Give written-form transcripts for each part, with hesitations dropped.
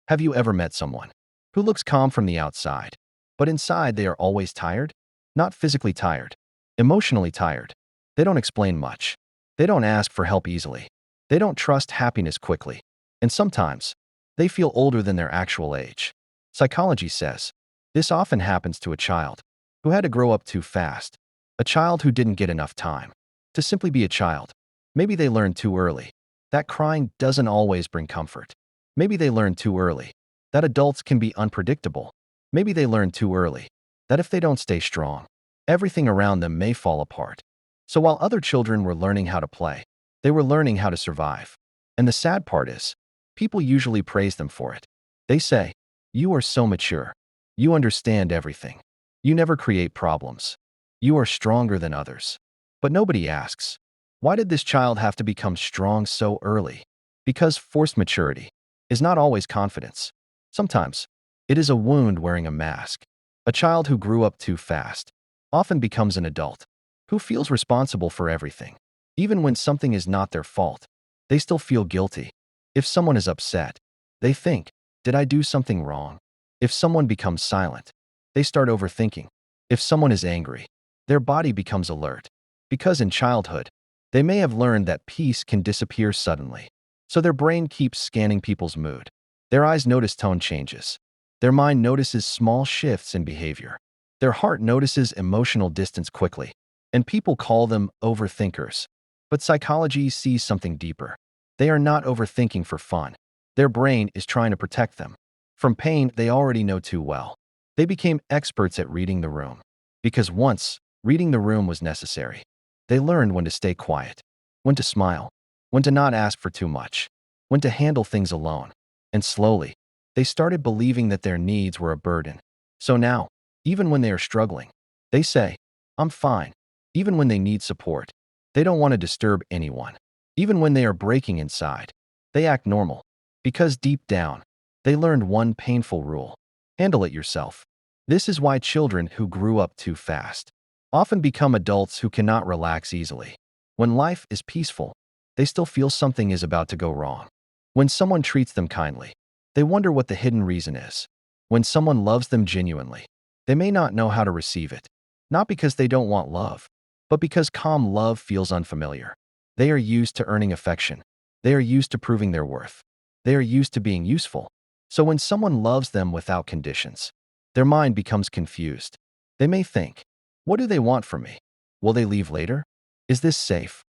Have you ever met someone who looks calm from the outside, but inside they are always tired? Not physically tired, emotionally tired. They don't explain much. They don't ask for help easily. They don't trust happiness quickly. And sometimes, they feel older than their actual age. Psychology says this often happens to a child who had to grow up too fast, a child who didn't get enough time to simply be a child. Maybe they learned too early that crying doesn't always bring comfort. Maybe they learned too early that adults can be unpredictable. Maybe they learned too early that if they don't stay strong, everything around them may fall apart. So while other children were learning how to play, they were learning how to survive. And the sad part is, people usually praise them for it. They say, "You are so mature. You understand everything. You never create problems. You are stronger than others." But nobody asks, why did this child have to become strong so early? Because forced maturity is not always confidence. Sometimes, it is a wound wearing a mask. A child who grew up too fast often becomes an adult who feels responsible for everything. Even when something is not their fault, they still feel guilty. If someone is upset, they think, did I do something wrong? If someone becomes silent, they start overthinking. If someone is angry, their body becomes alert. Because in childhood, they may have learned that peace can disappear suddenly. So their brain keeps scanning people's mood. Their eyes notice tone changes. Their mind notices small shifts in behavior. Their heart notices emotional distance quickly. And people call them overthinkers. But psychology sees something deeper. They are not overthinking for fun. Their brain is trying to protect them from pain they already know too well. They became experts at reading the room. Because once, reading the room was necessary. They learned when to stay quiet, when to smile, when to not ask for too much, when to handle things alone. And slowly, they started believing that their needs were a burden. So now, even when they are struggling, they say, I'm fine. Even when they need support, they don't want to disturb anyone. Even when they are breaking inside, they act normal. Because deep down, they learned one painful rule: handle it yourself. This is why children who grew up too fast often become adults who cannot relax easily. When life is peaceful, they still feel something is about to go wrong. When someone treats them kindly, they wonder what the hidden reason is. When someone loves them genuinely, they may not know how to receive it. Not because they don't want love, but because calm love feels unfamiliar. They are used to earning affection. They are used to proving their worth. They are used to being useful. So when someone loves them without conditions, their mind becomes confused. They may think, what do they want from me? Will they leave later? Is this safe?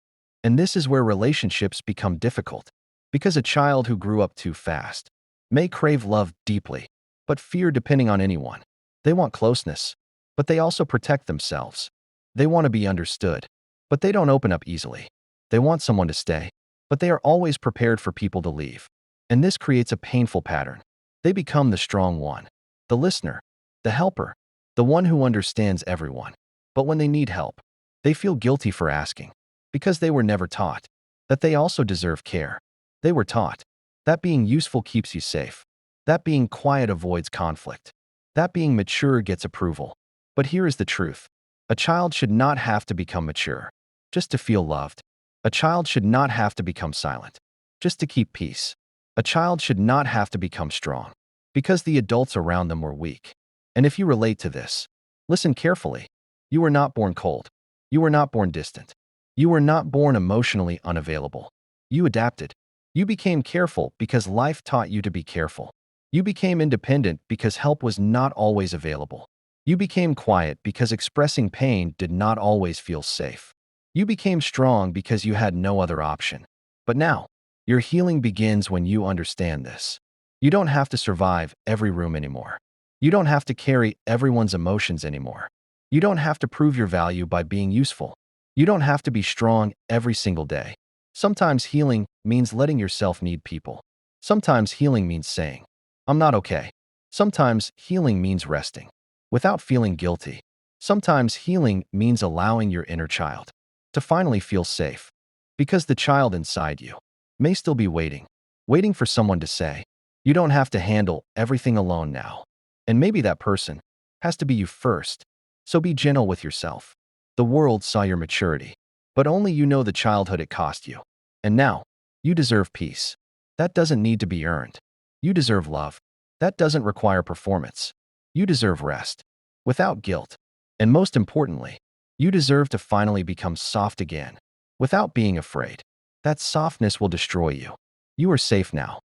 And this is where relationships become difficult. Because a child who grew up too fast may crave love deeply, but fear depending on anyone. They want closeness, but they also protect themselves. They want to be understood, but they don't open up easily. They want someone to stay, but they are always prepared for people to leave. And this creates a painful pattern. They become the strong one, the listener, the helper, the one who understands everyone. But when they need help, they feel guilty for asking, because they were never taught that they also deserve care. They were taught that being useful keeps you safe, that being quiet avoids conflict, that being mature gets approval. But here is the truth. A child should not have to become mature just to feel loved. A child should not have to become silent just to keep peace. A child should not have to become strong because the adults around them were weak. And if you relate to this, listen carefully. You were not born cold. You were not born distant. You were not born emotionally unavailable. You adapted. You became careful because life taught you to be careful. You became independent because help was not always available. You became quiet because expressing pain did not always feel safe. You became strong because you had no other option. But now, your healing begins when you understand this. You don't have to survive every room anymore. You don't have to carry everyone's emotions anymore. You don't have to prove your value by being useful. You don't have to be strong every single day. Sometimes healing means letting yourself need people. Sometimes healing means saying, I'm not okay. Sometimes healing means resting without feeling guilty. Sometimes healing means allowing your inner child to finally feel safe, because the child inside you may still be waiting for someone to say, you don't have to handle everything alone now. And maybe that person has to be you first. So be gentle with yourself. The world saw your maturity, but only you know the childhood it cost you. And now, you deserve peace. That doesn't need to be earned. You deserve love. That doesn't require performance. You deserve rest, without guilt. And most importantly, you deserve to finally become soft again, without being afraid. That softness will destroy you. You are safe now.